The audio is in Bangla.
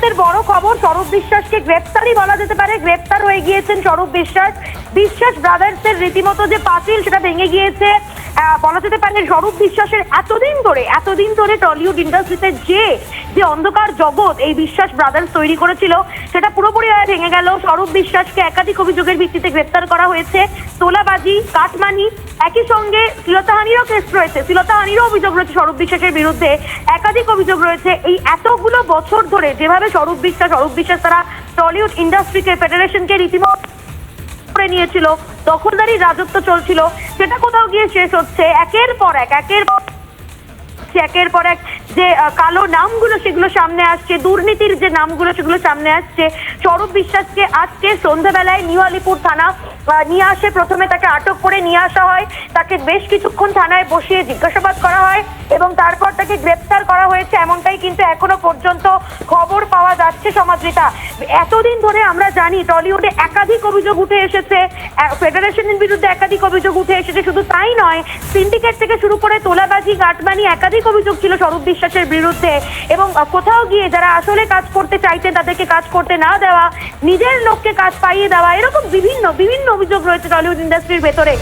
মুহূর্তের বড় খবর, স্বরূপ বিশ্বাসকে গ্রেপ্তারই বলা যেতে পারে। গ্রেপ্তার হয়ে গিয়েছেন স্বরূপ বিশ্বাস। বিশ্বাস ব্রাদার্সের রীতিমতো যে পাঁচিল সেটা ভেঙে গিয়েছে বলা যেতে পারে। স্বরূপ বিশ্বাসের এতদিন ধরে টলিউড ইন্ডাস্ট্রিতে যে অন্ধকার জগৎ এই বিশ্বাস ব্রাদার্স তৈরি করেছিল সেটা পুরোপুরি ভেঙে গেল। স্বরূপ বিশ্বাসকে একাধিক অভিযোগের ভিত্তিতে গ্রেপ্তার করা হয়েছে। তোলাবাজি, কাটমানি, একই সঙ্গে শ্লীলতাহানিরও কেস রয়েছে, শ্লীলতাহানিরও অভিযোগ রয়েছে স্বরূপ বিশ্বাসের বিরুদ্ধে। একাধিক অভিযোগ রয়েছে। এই এতগুলো বছর ধরে যেভাবে স্বরূপ বিশ্বাস তারা টলিউড ইন্ডাস্ট্রিকে, ফেডারেশনকে রীতিমতো করে নিয়েছিল, দখলদারি রাজত্ব চলছিল, সেটা কোথাও গিয়ে শেষ হচ্ছে। একের পর এক যে কালো নামগুলো সেগুলো সামনে আসছে, দুর্নীতির যে নামগুলো সেগুলো সামনে আসছে। স্বরূপ বিশ্বাসকে আজকে সন্ধ্যাবেলায় নিউ আলিপুর থানা নিয়ে আসে। প্রথমে তাকে আটক করে নিয়ে আসা হয়, তাকে বেশ কিছুক্ষণ থানায় বসিয়ে জিজ্ঞাসাবাদ করা হয় এবং তারপর তাকে গ্রেপ্তার করা হয়েছে, এমনটাই কিন্তু এখনো পর্যন্ত খবর পাওয়া যাচ্ছে। সমাদৃতা, এতদিন ধরে আমরা জানি টলিউডে একাধিক অভিযোগ উঠে এসেছে, ফেডারেশনের বিরুদ্ধে একাধিক অভিযোগ উঠে এসেছে। শুধু তাই নয়, সিন্ডিকেট থেকে শুরু করে তোলাবাজি, গাটমানি একাধিক অভিযোগ ছিল স্বরূপ বিশ্বাসের বিরুদ্ধে। এবং কোথাও গিয়ে যারা আসলে কাজ করতে চাইতেন তাদেরকে কাজ করতে না দেওয়া, নিজের লোককে কাজ পাইয়ে দেওয়া, এরকম বিভিন্ন অভিযোগ রয়েছে টলিউড ইন্ডাস্ট্রির ভেতরে।